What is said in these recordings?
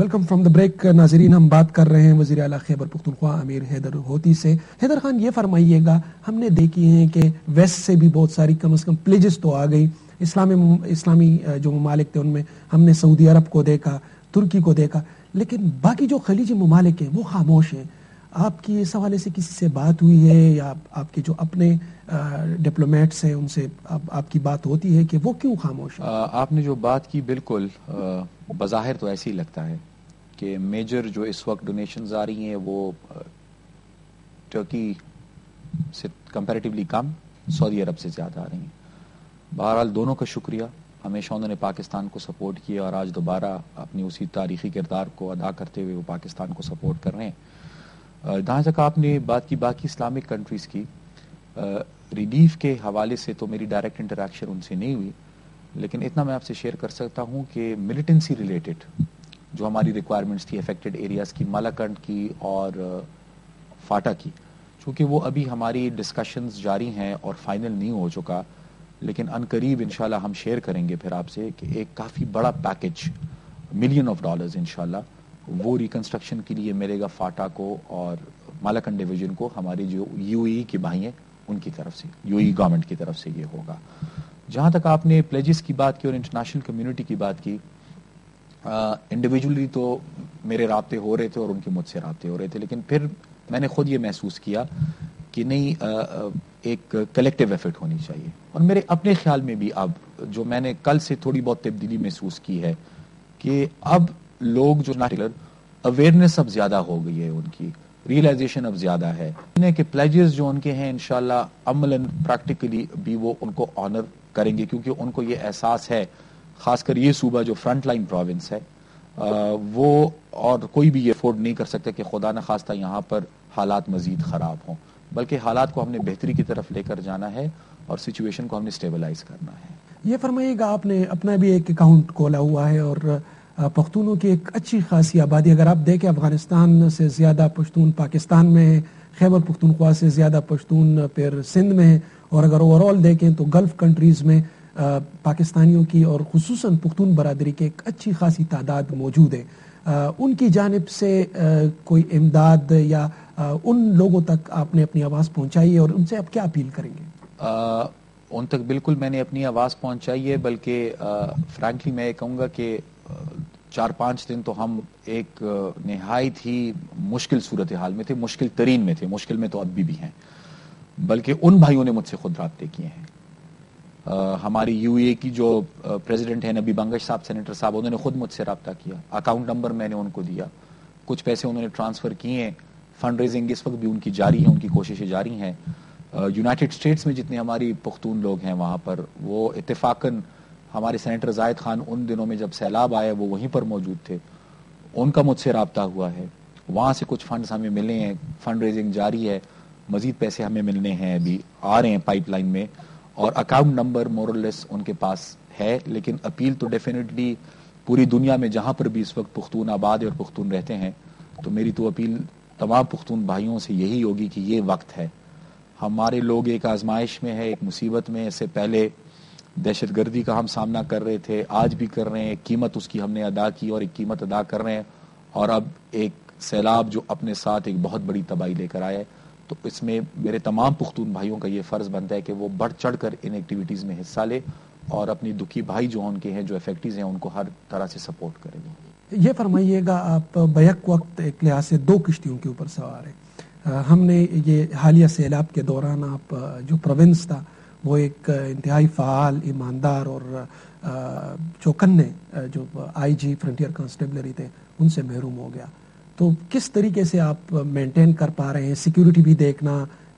Welcome from the break. ناظرین، ہم بات کر رہے ہیں وزیر اعلیٰ خیبر پختونخوا امیر حیدر ہوتی سے. حیدر خان، یہ فرمائیے گا، ہم نے دیکھی ہیں کہ ویسٹ سے بھی بہت ساری کم از کم پلیجز تو آ گئی. اسلامی جو ممالک تھے ان میں ہم نے سعودی عرب کو دیکھا، ترکی کو دیکھا، لیکن باقی جو خلیجی ممالک ہیں وہ خاموش ہیں. آپ کی اس حوالے سے کسی سے بات ہوئی ہے یا آپ کے جو اپنے ڈپلومیٹس ہیں ان سے آپ کی بات ہوتی ہے کہ وہ کیوں خاموش ہیں؟ آپ نے جو بات کی بالکل بظاہر تو ایسے ہی لگتا ہے کہ میجر جو اس وقت ڈونیشنز آ رہی ہیں وہ ٹرکی سے کمپیریٹیولی کم، سعودی عرب سے زیادہ آ رہی ہیں. بہرحال دونوں کا شکریہ، ہمیشہ انہوں نے پاکستان کو سپورٹ کیا اور آج دوبارہ اپنی اسی تاریخی کردار کو ادا کرتے ہوئے وہ پاکستان کو سپورٹ کر رہے ہیں. جہاں تک آپ نے بات کی باقی اسلامک کنٹریز کی، ریلیف کے حوالے سے تو میری ڈائریکٹ انٹریکشن ان سے نہیں ہوئی، لیکن اتنا میں آپ سے شیئر کر سکتا ہوں کہ ملیٹنسی ریلیٹڈ جو ہماری ریکوائرمنٹس تھی افیکٹڈ ایریاز کی، مالاکنڈ کی اور فاٹا کی، چونکہ وہ ابھی ہماری ڈسکشنز جاری ہیں اور فائنل نہیں ہو چکا، لیکن ان قریب انشاءاللہ ہم شیئر کریں گے پھر آپ سے کہ ایک کافی بڑا پیکج $ملین انشاءاللہ وہ ریکنسٹرکشن کے لیے ملے گا فاٹا کو اور مالاکنڈ ڈویژن کو. ہماری جو یو ای کے بھائی ہیں ان کی طرف سے، یو ای گورنمنٹ کی طرف سے یہ ہوگا. جہاں تک آپ نے پلیجز کی بات کی اور انٹرنیشنل کمیونٹی کی بات کی، انڈیویجولی تو میرے رابطے ہو رہے تھے اور ان کے مجھ سے رابطے ہو رہے تھے، لیکن پھر میں نے خود یہ محسوس کیا کہ نہیں، ایک کلیکٹیو ایفرٹ ہونی چاہیے. اور میرے اپنے خیال میں بھی اب جو میں نے کل سے تھوڑی بہت تبدیلی محسوس کی ہے کہ اب لوگ جو اویئرنیس اب زیادہ ہو گئی ہے، ان کی ریئلائزیشن اب زیادہ ہے کہ پلیجز جو ان کے ہیں انشاءاللہ عملاً پریکٹیکلی بھی وہ ان کو آنر کریں گے، کیونکہ ان کو یہ احساس ہے، خاص کر یہ صوبہ جو فرنٹ لائن پروونس ہے، وہ اور کوئی بھی یہ افورڈ نہیں کر سکتا کہ خدا نخواستہ یہاں پر حالات مزید خراب ہوں، بلکہ حالات کو ہم نے بہتری کی طرف لے کر جانا ہے اور سچویشن کو ہم نے سٹیبلائز کرنا ہے. یہ فرمائیے گا، آپ نے اپنا بھی ایک اکاؤنٹ کھولا ہوا ہے اور پختونوں کی ایک اچھی خاصی آبادی، اگر آپ دیکھیں افغانستان سے زیادہ پشتون پاکستان میں ہے، خیبر پختونخوا سے زیادہ پشتون پھر سندھ میں ہے، اور اگر اوور آل دیکھیں تو گلف کنٹریز میں پاکستانیوں کی اور خصوصاً پختون برادری کی ایک اچھی خاصی تعداد موجود ہے. ان کی جانب سے کوئی امداد یا ان لوگوں تک آپ نے اپنی آواز پہنچائی ہے اور ان سے آپ کیا اپیل کریں گے؟ ان تک بالکل میں نے اپنی آواز پہنچائی ہے، بلکہ فرینکلی میں یہ کہوں گا کہ 4-5 دن تو ہم ایک نہایت ہی مشکل صورتحال میں تھے، مشکل ترین میں تھے، مشکل میں تو اب بھی ہیں، بلکہ ان بھائیوں نے مجھ سے خود رابطے کیے ہیں. ہماری یو اے کی جو پریزیڈنٹ ہیں نبی بنگش صاحب، سینیٹر صاحب، انہوں نے خود مجھ سے رابطہ کیا، اکاؤنٹ نمبر میں نے ان کو دیا، کچھ پیسے انہوں نے ٹرانسفر کیے ہیں. فنڈ ریزنگ اس وقت بھی ان کی جاری ہے، ان کی کوششیں جاری ہیں. یونائٹڈ اسٹیٹس میں جتنے ہماری پختون لوگ ہیں وہاں پر، وہ اتفاقاً ہمارے سینیٹر زاہد خان ان دنوں میں جب سیلاب آئے وہ وہیں پر موجود تھے، ان کا مجھ سے رابطہ ہوا ہے. وہاں سے کچھ فنڈز ہمیں ملے ہیں، فنڈ ریزنگ جاری ہے، مزید پیسے ہمیں ملنے ہیں، ابھی آ رہے ہیں پائپ لائن میں، اور اکاؤنٹ نمبر مورلیس ان کے پاس ہے. لیکن اپیل تو ڈیفینیٹلی پوری دنیا میں جہاں پر بھی اس وقت پختون آباد اور پختون رہتے ہیں، تو میری تو اپیل تمام پختون بھائیوں سے یہی ہوگی کہ یہ وقت ہے. ہمارے لوگ ایک آزمائش میں ہے، ایک مصیبت میں. اس سے پہلے دہشت گردی کا ہم سامنا کر رہے تھے، آج بھی کر رہے ہیں، ایک قیمت اس کی ہم نے ادا کی اور ایک قیمت ادا کر رہے ہیں، اور اب ایک سیلاب جو اپنے ساتھ ایک بہت بڑی تباہی لے کر آئے. تو اس میں میرے تمام پختون بھائیوں کا یہ فرض بنتا ہے کہ وہ بڑھ چڑھ کر ان ایکٹیویٹیز میں حصہ لے اور اپنی دکھی بھائی جو ان کے ہیں، جو افیکٹیز ہیں، ان کو ہر طرح سے سپورٹ کریں. یہ فرمائیے گا، آپ بیک وقت ایک لحاظ سے 2 کشتیوں کے اوپر سوار ہیں. ہم نے یہ حالیہ سیلاب کے دوران آپ جو پروونس تھا وہ ایک انتہائی فعال، ایماندار اور چوکنے جو آئی جی فرنٹیئر کانسٹیبلری تھے ان سے محروم ہو گیا. تو کس طریقے سے آپ مینٹین کر پا رہے ہیں؟ سیکیورٹی بھی دیکھنا،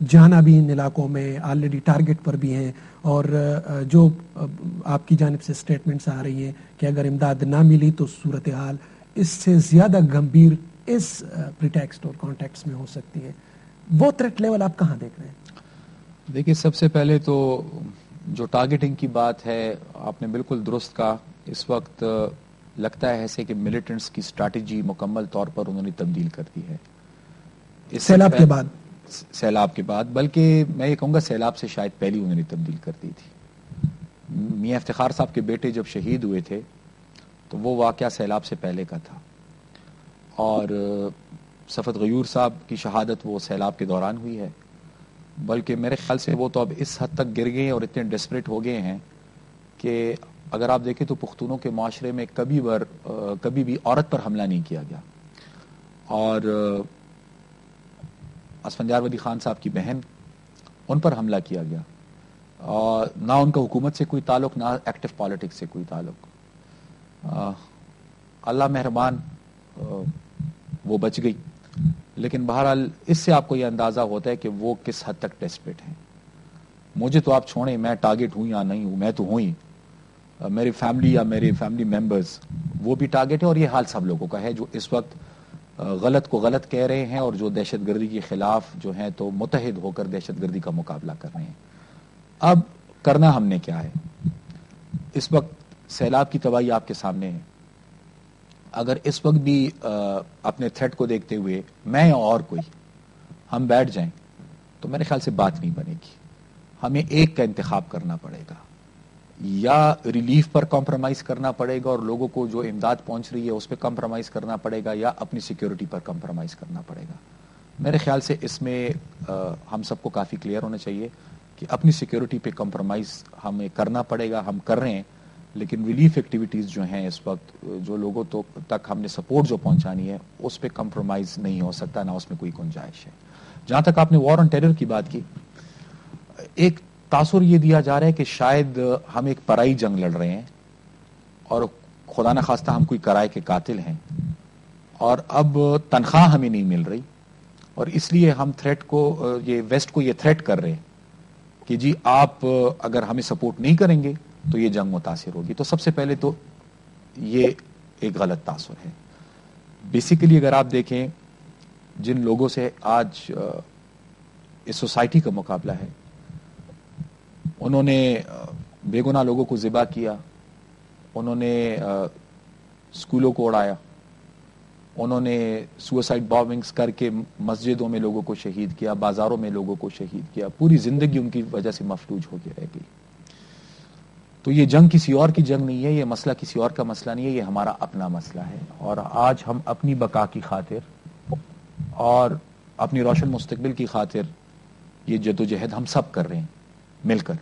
جانا بھی ان علاقوں میں، آلریڈی ٹارگٹ پر بھی ہیں، اور جو آپ کی جانب سے سٹیٹمنٹس آ رہی ہیں کہ اگر امداد نہ ملی تو صورتحال اس سے زیادہ گمبھیر اس پریٹیکسٹ اور کانٹیکس میں ہو سکتی ہے. وہ تھریٹ لیول آپ کہاں دیکھ رہے ہیں؟ دیکھیے، سب سے پہلے تو جو ٹارگیٹنگ کی بات ہے، آپ نے بالکل درست کہا. اس وقت لگتا ہے ایسے کہ ملیٹنٹس کی اسٹریٹجی مکمل طور پر انہوں نے تبدیل کر دی ہے سیلاب کے بعد، بلکہ میں یہ کہوں گا سیلاب سے شاید پہلی انہوں نے تبدیل کر دی تھی. میاں افتخار صاحب کے بیٹے جب شہید ہوئے تھے تو وہ واقعہ سیلاب سے پہلے کا تھا. اور صفت غیور صاحب کی شہادت وہ سیلاب کے دوران ہوئی ہے، بلکہ میرے خیال سے وہ تو اب اس حد تک گر گئے اور اتنے ڈیسپریٹ ہو گئے ہیں کہ اگر آپ دیکھیں تو پختونوں کے معاشرے میں کبھی بھی عورت پر حملہ نہیں کیا گیا، اور اسفندیار ولی خان صاحب کی بہن، ان پر حملہ کیا گیا، اور نہ ان کا حکومت سے کوئی تعلق، نہ ایکٹیو پالیٹکس سے کوئی تعلق۔ اللہ مہربان، وہ بچ گئی، لیکن بہرحال اس سے آپ کو یہ اندازہ ہوتا ہے کہ وہ کس حد تک ڈیسپریٹ ہیں۔ مجھے تو آپ چھوڑیں، میں ٹارگٹ ہوں یا نہیں ہوں، میں تو ہوں ہی، میری فیملی یا میرے فیملی ممبرز وہ بھی ٹارگٹ ہے، اور یہ حال سب لوگوں کا ہے جو اس وقت غلط کو غلط کہہ رہے ہیں اور جو دہشت گردی کے خلاف جو ہیں تو متحد ہو کر دہشت گردی کا مقابلہ کر رہے ہیں۔ اب کرنا ہم نے کیا ہے؟ اس وقت سیلاب کی تباہی آپ کے سامنے ہے۔ اگر اس وقت بھی اپنے تھریٹ کو دیکھتے ہوئے میں اور کوئی ہم بیٹھ جائیں تو میرے خیال سے بات نہیں بنے گی۔ ہمیں ایک کا انتخاب کرنا پڑے گا، یا ریلیف پر کمپرومائز کرنا پڑے گا اور لوگوں کو جو امداد پہنچ رہی ہے اس پہ کمپرومائز کرنا پڑے گا، یا اپنی سیکیورٹی پر کمپرومائز کرنا پڑے گا۔ میرے خیال سے اس میں ہم سب کو کافی کلیئر ہونا چاہیے کہ اپنی سیکیورٹی پہ کمپرومائز ہمیں کرنا پڑے گا، ہم کر رہے ہیں، لیکن ریلیف ایکٹیویٹیز جو ہیں اس وقت جو لوگوں تک ہم نے سپورٹ جو پہنچانی ہے اس پہ کمپرومائز نہیں ہو سکتا، نہ اس میں کوئی گنجائش ہے۔ جہاں تک آپ نے وار آن ٹیرر کی بات کی، ایک تاثر یہ دیا جا رہا ہے کہ شاید ہم ایک پرائی جنگ لڑ رہے ہیں اور خدا نہ خواستہ ہم کوئی کرائے کے قاتل ہیں، اور اب تنخواہ ہمیں نہیں مل رہی، اور اس لیے ہم تھریٹ کو، یہ ویسٹ کو یہ تھریٹ کر رہے ہیں کہ جی آپ اگر ہمیں سپورٹ نہیں کریں گے تو یہ جنگ متاثر ہوگی۔ تو سب سے پہلے تو یہ ایک غلط تاثر ہے۔ بیسیکلی اگر آپ دیکھیں جن لوگوں سے آج اس سوسائٹی کا مقابلہ ہے، انہوں نے بے گناہ لوگوں کو ذبح کیا، انہوں نے اسکولوں کو اڑایا، انہوں نے سوسائڈ بامبنگز کر کے مسجدوں میں لوگوں کو شہید کیا، بازاروں میں لوگوں کو شہید کیا، پوری زندگی ان کی وجہ سے مفلوج ہو کے رہ گئی۔ تو یہ جنگ کسی اور کی جنگ نہیں ہے، یہ مسئلہ کسی اور کا مسئلہ نہیں ہے، یہ ہمارا اپنا مسئلہ ہے، اور آج ہم اپنی بقا کی خاطر اور اپنی روشن مستقبل کی خاطر یہ جدوجہد ہم سب کر رہے ہیں مل کر۔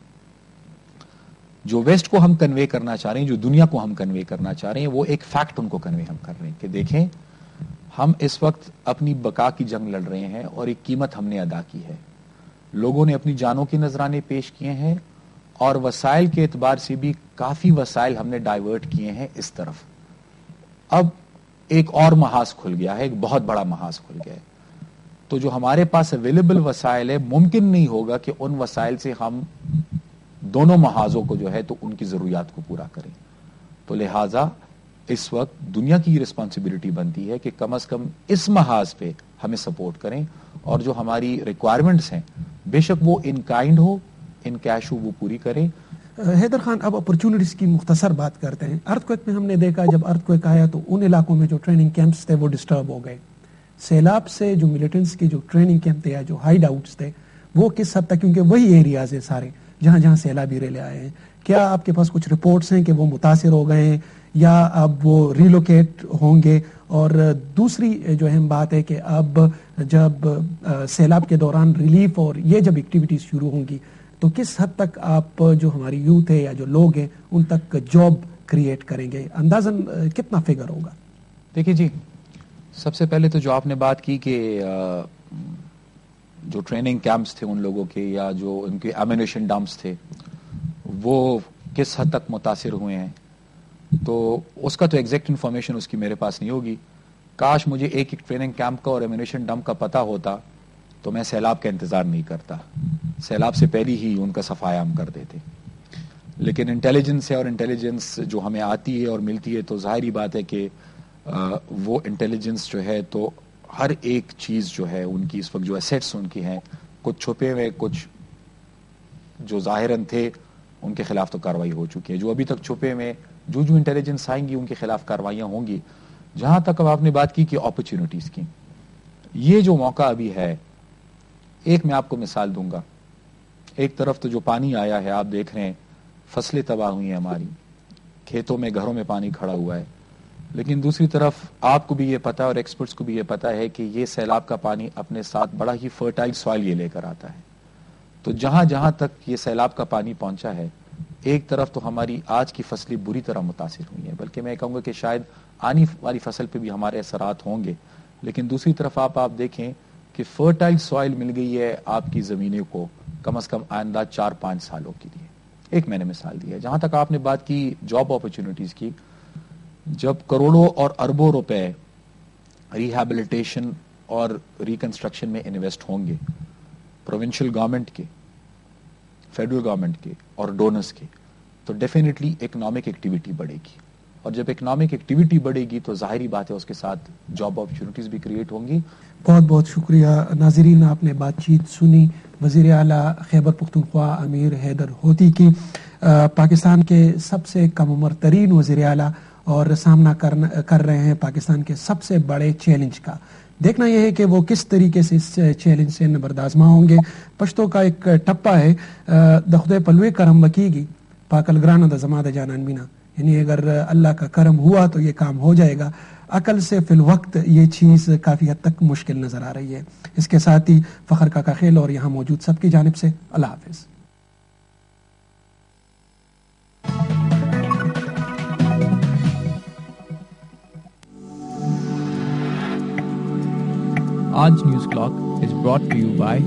جو ویسٹ کو ہم کنوے کرنا چاہ رہے ہیں، جو دنیا کو ہم کنوے کرنا چاہ رہے ہیں، وہ ایک فیکٹ ان کو کنوے ہم کر رہے ہیں کہ دیکھیں ہم اس وقت اپنی بقا کی جنگ لڑ رہے ہیں اور ایک قیمت ہم نے ادا کی ہے۔ لوگوں نے اپنی جانوں کے نذرانے پیش کیے ہیں، اور وسائل کے اعتبار سے بھی کافی وسائل ہم نے ڈائیورٹ کیے ہیں اس طرف۔ اب ایک اور محاذ کھل گیا ہے، ایک بہت بڑا محاذ کھل گیا ہے۔ تو جو ہمارے پاس اویلیبل وسائل ہے، ممکن نہیں ہوگا کہ ان وسائل سے ہم دونوں محاذوں کو جو ہے تو ان کی ضروریات کو پورا کریں۔ تو لہٰذا اس وقت دنیا کی رسپانسبلٹی بنتی ہے کہ کم از کم اس محاذ پہ ہمیں سپورٹ کریں، اور جو ہماری ریکوائرمنٹس ہیں بے شک وہ in kind who, in cash ہو، وہ پوری کریں۔ حیدر خان، اب اپرچونٹیز کی مختصر بات کرتے ہیں۔ ارتھ کویک میں ہم نے دیکھا جب ارتھ کویک آیا تو ان علاقوں میں جو ٹریننگ کیمپس تھے وہ ڈسٹرب ہو گئے۔ سیلاب سے جو ملیٹنٹس کی جو ٹریننگ کیمپ تھے یا جو ہائیڈ آؤٹس تھے وہ کس حد تک، کیونکہ وہی ایریاز ہیں سارے جہاں جہاں سیلابی ریلے آئے ہیں، کیا آپ کے پاس کچھ رپورٹس ہیں کہ وہ متاثر ہو گئے ہیں یا اب وہ ریلوکیٹ ہوں گے؟ اور دوسری جو اہم بات ہے کہ اب جب سیلاب کے دوران ریلیف اور یہ جب ایکٹیویٹیز شروع ہوں گی تو کس حد تک آپ جو ہماری یوتھ ہے یا جو لوگ ہیں ان تک جاب کریٹ کریں گے؟ اندازاً کتنا فگر ہوگا؟ دیکھیے جی، سب سے پہلے تو جو آپ نے بات کی کہ جو ٹریننگ کیمپس تھے ان لوگوں کے یا جو ان کے ایمونیشن ڈمپس تھے وہ کس حد تک متاثر ہوئے ہیں، تو اس کا تو ایگزیکٹ انفارمیشن اس کی میرے پاس نہیں ہوگی۔ کاش مجھے ایک ٹریننگ کیمپ کا اور ایمونیشن ڈمپ کا پتہ ہوتا تو میں سیلاب کا انتظار نہیں کرتا، سیلاب سے پہلی ہی ان کا صفایا ہم کر دیتے۔ لیکن انٹیلیجنس ہے، اور انٹیلیجنس جو ہمیں آتی ہے اور ملتی ہے تو ظاہری بات ہے کہ وہ انٹیلیجنس جو ہے تو ہر ایک چیز جو ہے ان کی اس وقت جو ایسیٹس ان کی ہیں، کچھ چھپے ہوئے، کچھ جو ظاہراً تھے ان کے خلاف تو کارروائی ہو چکی ہے، جو ابھی تک چھپے ہوئے جو انٹیلیجنس آئیں گی ان کے خلاف کارروائیاں ہوں گی۔ جہاں تک اب آپ نے بات کی کہ اپرچونٹیز کی، یہ جو موقع ابھی ہے، ایک میں آپ کو مثال دوں گا۔ ایک طرف تو جو پانی آیا ہے آپ دیکھ رہے ہیں، فصلیں تباہ ہوئی ہیں، ہماری کھیتوں میں، گھروں میں پانی کھڑا ہوا ہے، لیکن دوسری طرف آپ کو بھی یہ پتا اور ایکسپرٹس کو بھی یہ پتا ہے کہ یہ سیلاب کا پانی اپنے ساتھ بڑا ہی فرٹائل سوائل یہ لے کر آتا ہے. تو جہاں جہاں تک یہ سیلاب کا پانی پہنچا ہے، ایک طرف تو ہماری آج کی فصلیں بری طرح متاثر ہوئی ہیں، بلکہ میں کہوں گا کہ شاید آنے والی فصل پہ بھی ہمارے اثرات ہوں گے. لیکن دوسری طرف آپ دیکھیں کہ فرٹائل سوائل مل گئی ہے آپ کی زمینوں کو کم از کم آئندہ 4-5 سالوں کے لیے. ایک میں نے مثال دی ہے. جہاں تک آپ نے بات کی جاب اپرچونٹیز کی، جب کروڑوں اور اربوں روپے ریہیبلیٹیشن اور ریکنسٹرکشن میں انویسٹ ہوں گے پروونشل گورنمنٹ کے، فیڈرل گورنمنٹ کے اور ڈونرز کے، تو ڈیفینیٹلی اکنامک ایکٹیویٹی بڑھے گی. اور جب اکنامک ایکٹیویٹی بڑھے گی تو ظاہری بات ہے اس کے ساتھ جاب اپرچونٹیز بھی کریٹ ہوں گی. بہت بہت شکریہ ناظرین، آپ نے بات چیت سنی وزیر اعلیٰ خیبر پختونخوا امیر حیدر ہوتی کی، پاکستان کے سب سے کم عمر ترین وزیر اعلیٰ اور سامنا کر رہے ہیں پاکستان کے سب سے بڑے چیلنج کا. دیکھنا یہ ہے کہ وہ کس طریقے سے اس چیلنج سے نبردآزما ہوں گے. پشتو کا ایک ٹپا ہے، دخدے پلوے کرم وکیگی پاکل گرانہ دا زما دا جانان مینا، یعنی اگر اللہ کا کرم ہوا تو یہ کام ہو جائے گا. عقل سے فی الوقت یہ چیز کافی حد تک مشکل نظر آ رہی ہے. اس کے ساتھ ہی فخر کاکا خیل اور یہاں موجود سب کی جانب سے اللہ حافظ. آج news clock is brought to you by